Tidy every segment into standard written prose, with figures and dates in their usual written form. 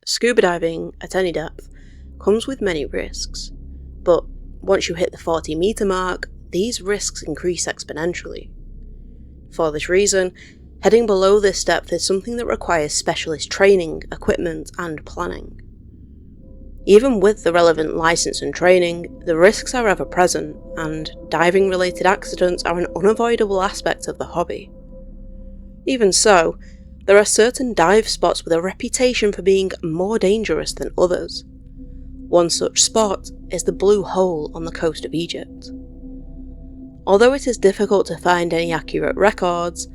Scuba diving at any depth comes with many risks, but once you hit the 40-metre mark, these risks increase exponentially. For this reason, heading below this depth is something that requires specialist training, equipment, and planning. Even with the relevant licence and training, the risks are ever present, and diving-related accidents are an unavoidable aspect of the hobby. Even so, there are certain dive spots with a reputation for being more dangerous than others. One such spot is the Blue Hole on the coast of Egypt. Although it is difficult to find any accurate records,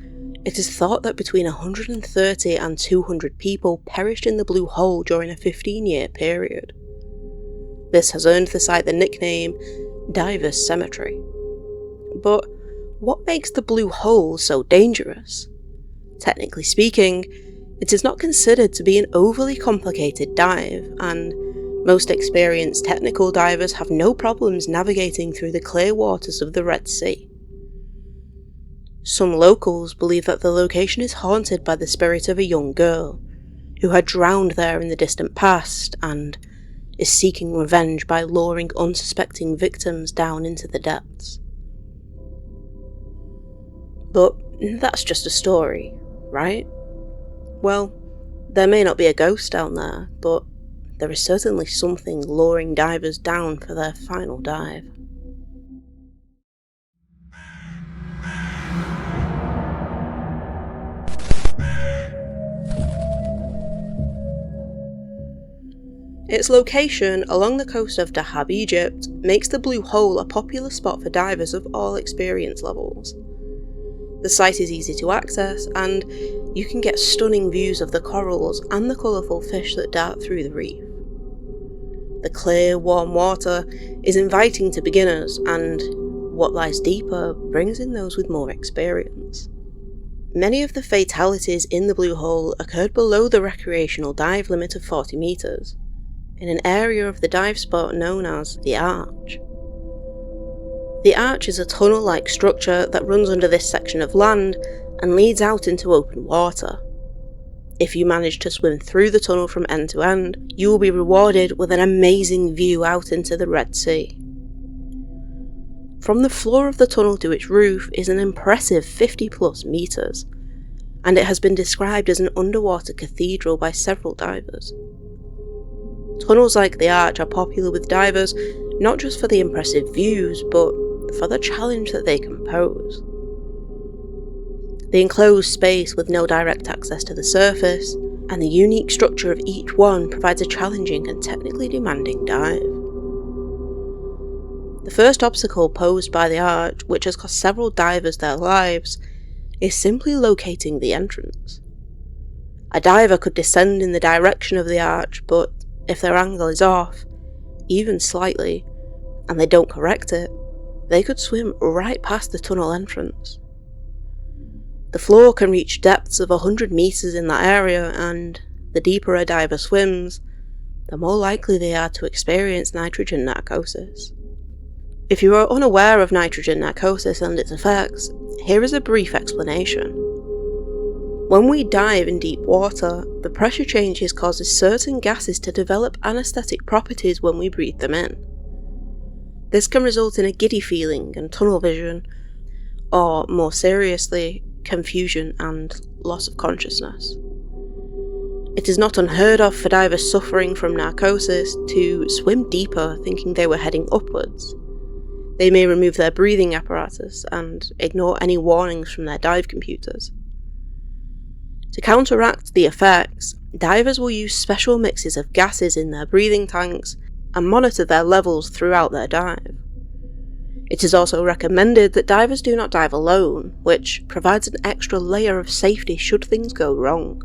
it is thought that between 130 and 200 people perished in the Blue Hole during a 15-year period. This has earned the site the nickname Divers Cemetery. But what makes the Blue Hole so dangerous? Technically speaking, it is not considered to be an overly complicated dive, and most experienced technical divers have no problems navigating through the clear waters of the Red Sea. Some locals believe that the location is haunted by the spirit of a young girl who had drowned there in the distant past and is seeking revenge by luring unsuspecting victims down into the depths. But that's just a story, right? Well, there may not be a ghost down there, but there is certainly something luring divers down for their final dive. Its location along the coast of Dahab, Egypt, makes the Blue Hole a popular spot for divers of all experience levels. The site is easy to access, and you can get stunning views of the corals and the colourful fish that dart through the reef. The clear, warm water is inviting to beginners, and what lies deeper brings in those with more experience. Many of the fatalities in the Blue Hole occurred below the recreational dive limit of 40 metres, in an area of the dive spot known as the Arch. The Arch is a tunnel-like structure that runs under this section of land and leads out into open water. If you manage to swim through the tunnel from end to end, you will be rewarded with an amazing view out into the Red Sea. From the floor of the tunnel to its roof is an impressive 50+ metres, and it has been described as an underwater cathedral by several divers. Tunnels like the Arch are popular with divers not just for the impressive views, but for the challenge that they can pose. The enclosed space with no direct access to the surface, and the unique structure of each one provides a challenging and technically demanding dive. The first obstacle posed by the Arch, which has cost several divers their lives, is simply locating the entrance. A diver could descend in the direction of the Arch, but if their angle is off, even slightly, and they don't correct it, they could swim right past the tunnel entrance. The floor can reach depths of 100 metres in that area, and the deeper a diver swims, the more likely they are to experience nitrogen narcosis. If you are unaware of nitrogen narcosis and its effects, here is a brief explanation. When we dive in deep water, the pressure changes causes certain gases to develop anaesthetic properties when we breathe them in. This can result in a giddy feeling and tunnel vision, or more seriously, confusion and loss of consciousness. It is not unheard of for divers suffering from narcosis to swim deeper thinking they were heading upwards. They may remove their breathing apparatus and ignore any warnings from their dive computers. To counteract the effects, divers will use special mixes of gases in their breathing tanks and monitor their levels throughout their dive. It is also recommended that divers do not dive alone, which provides an extra layer of safety should things go wrong.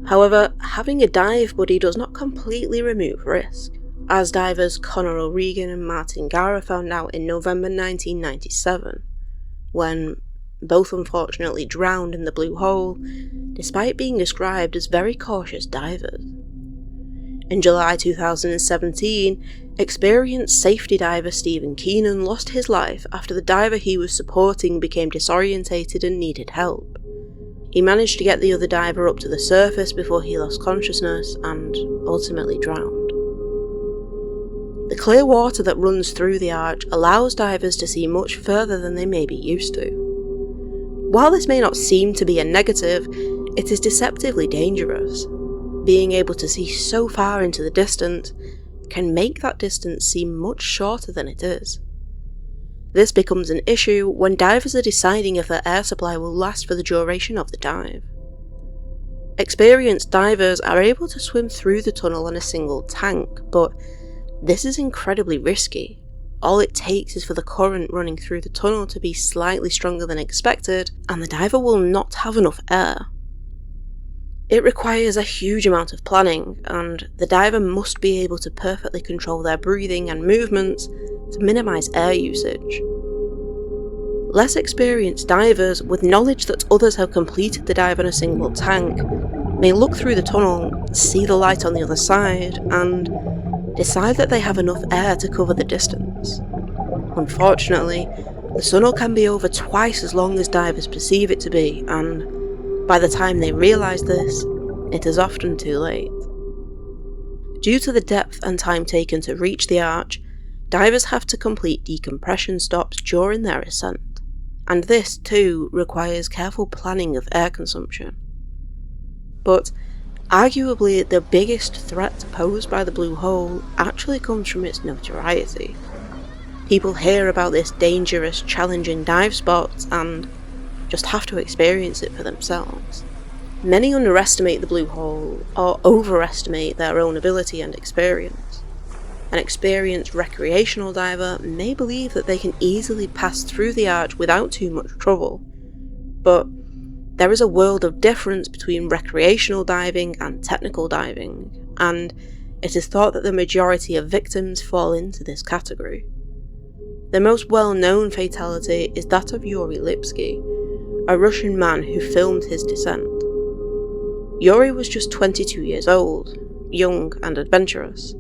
However, having a dive buddy does not completely remove risk, as divers Conor O'Regan and Martin Gara found out in November 1997, when both unfortunately drowned in the Blue Hole, despite being described as very cautious divers. In July 2017, experienced safety diver Stephen Keenan lost his life after the diver he was supporting became disorientated and needed help. He managed to get the other diver up to the surface before he lost consciousness and ultimately drowned. The clear water that runs through the arch allows divers to see much further than they may be used to. While this may not seem to be a negative, it is deceptively dangerous. Being able to see so far into the distance can make that distance seem much shorter than it is. This becomes an issue when divers are deciding if their air supply will last for the duration of the dive. Experienced divers are able to swim through the tunnel in a single tank, but this is incredibly risky. All it takes is for the current running through the tunnel to be slightly stronger than expected, and the diver will not have enough air. It requires a huge amount of planning, and the diver must be able to perfectly control their breathing and movements to minimise air usage. Less experienced divers, with knowledge that others have completed the dive in a single tank, may look through the tunnel, see the light on the other side, and decide that they have enough air to cover the distance. Unfortunately, the tunnel can be over twice as long as divers perceive it to be, and by the time they realise this, it is often too late. Due to the depth and time taken to reach the arch, divers have to complete decompression stops during their ascent, and this too requires careful planning of air consumption. But arguably the biggest threat posed by the Blue Hole actually comes from its notoriety. People hear about this dangerous, challenging dive spot and just have to experience it for themselves. Many underestimate the Blue Hole or overestimate their own ability and experience. An experienced recreational diver may believe that they can easily pass through the arch without too much trouble, but there is a world of difference between recreational diving and technical diving, and it is thought that the majority of victims fall into this category. The most well-known fatality is that of Yuri Lipsky, a Russian man who filmed his descent. Yuri was just 22 years old, young and adventurous.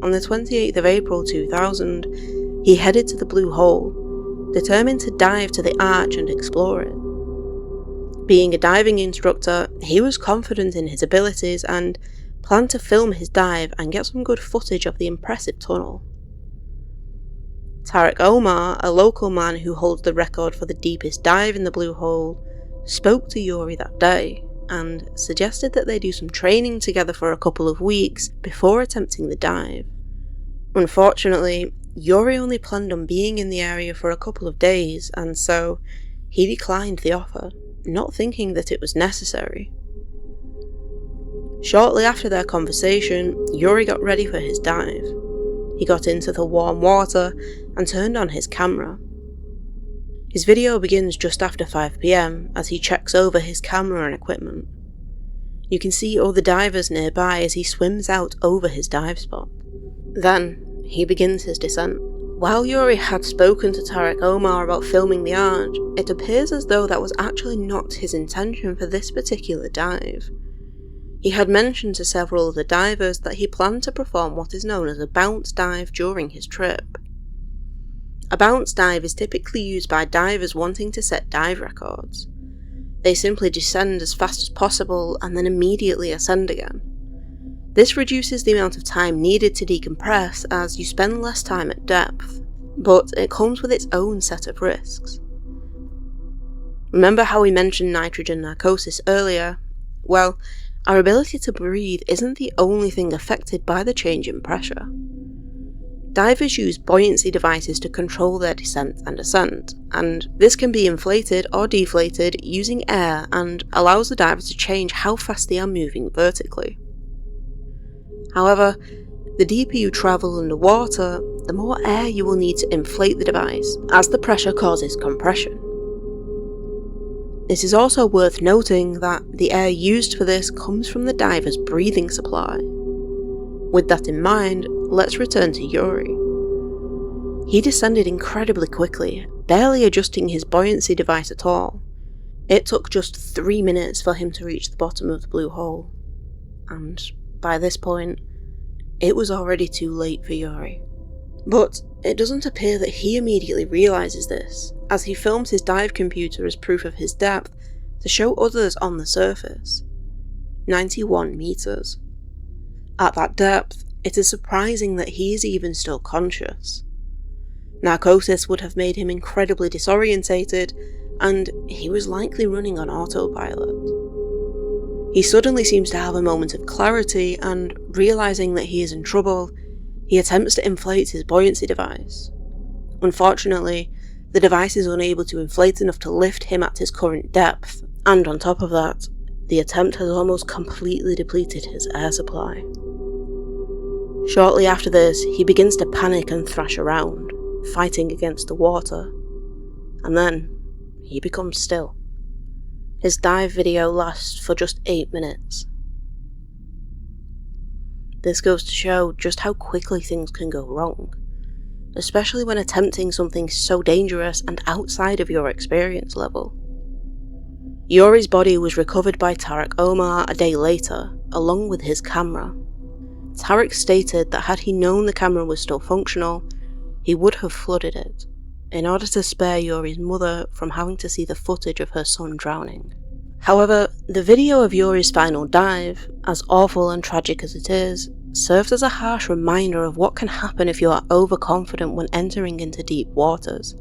On the 28th of April 2000, he headed to the Blue Hole, determined to dive to the arch and explore it. Being a diving instructor, he was confident in his abilities and planned to film his dive and get some good footage of the impressive tunnel. Tarek Omar, a local man who holds the record for the deepest dive in the Blue Hole, spoke to Yuri that day and suggested that they do some training together for a couple of weeks before attempting the dive. Unfortunately, Yuri only planned on being in the area for a couple of days, and so he declined the offer, not thinking that it was necessary. Shortly after their conversation, Yuri got ready for his dive. He got into the warm water and turned on his camera. His video begins just after 5 PM as he checks over his camera and equipment. You can see all the divers nearby as he swims out over his dive spot. Then, he begins his descent. While Yuri had spoken to Tarek Omar about filming the arch, it appears as though that was actually not his intention for this particular dive. He had mentioned to several other divers that he planned to perform what is known as a bounce dive during his trip. A bounce dive is typically used by divers wanting to set dive records. They simply descend as fast as possible and then immediately ascend again. This reduces the amount of time needed to decompress as you spend less time at depth, but it comes with its own set of risks. Remember how we mentioned nitrogen narcosis earlier? Well, our ability to breathe isn't the only thing affected by the change in pressure. Divers use buoyancy devices to control their descent and ascent, and this can be inflated or deflated using air and allows the diver to change how fast they are moving vertically. However, the deeper you travel underwater, the more air you will need to inflate the device, as the pressure causes compression. It is also worth noting that the air used for this comes from the diver's breathing supply. With that in mind, let's return to Yuri. He descended incredibly quickly, barely adjusting his buoyancy device at all. It took just 3 minutes for him to reach the bottom of the Blue Hole, and by this point, it was already too late for Yuri. But it doesn't appear that he immediately realises this, as he films his dive computer as proof of his depth, to show others on the surface, 91 meters. At that depth, it is surprising that he is even still conscious. Narcosis would have made him incredibly disorientated, and he was likely running on autopilot. He suddenly seems to have a moment of clarity, and realizing that he is in trouble, he attempts to inflate his buoyancy device. Unfortunately, the device is unable to inflate enough to lift him at his current depth, and on top of that, the attempt has almost completely depleted his air supply. Shortly after this, he begins to panic and thrash around, fighting against the water, and then he becomes still. His dive video lasts for just 8 minutes. This goes to show just how quickly things can go wrong, especially when attempting something so dangerous and outside of your experience level. Yuri's body was recovered by Tarek Omar a day later, along with his camera. Tarek stated that had he known the camera was still functional, he would have flooded it, in order to spare Yuri's mother from having to see the footage of her son drowning. However, the video of Yuri's final dive, as awful and tragic as it is, serves as a harsh reminder of what can happen if you are overconfident when entering into deep waters.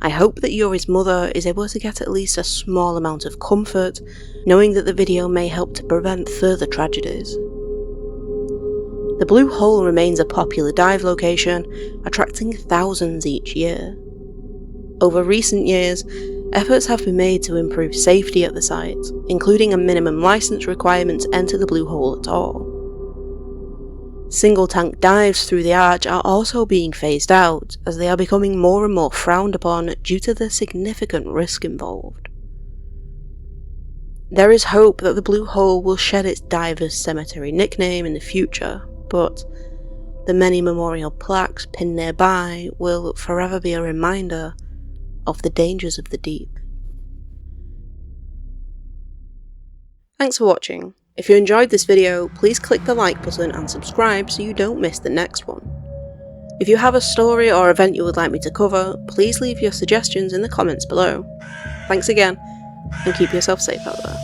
I hope that Yuri's mother is able to get at least a small amount of comfort, knowing that the video may help to prevent further tragedies. The Blue Hole remains a popular dive location, attracting thousands each year. Over recent years, efforts have been made to improve safety at the site, including a minimum license requirement to enter the Blue Hole at all. Single-tank dives through the arch are also being phased out, as they are becoming more and more frowned upon due to the significant risk involved. There is hope that the Blue Hole will shed its Divers Cemetery nickname in the future, but the many memorial plaques pinned nearby will forever be a reminder of the dangers of the deep. Thanks for watching. If you enjoyed this video, please click the like button and subscribe so you don't miss the next one. If you have a story or event you would like me to cover, please leave your suggestions in the comments below. Thanks again, and keep yourself safe out there.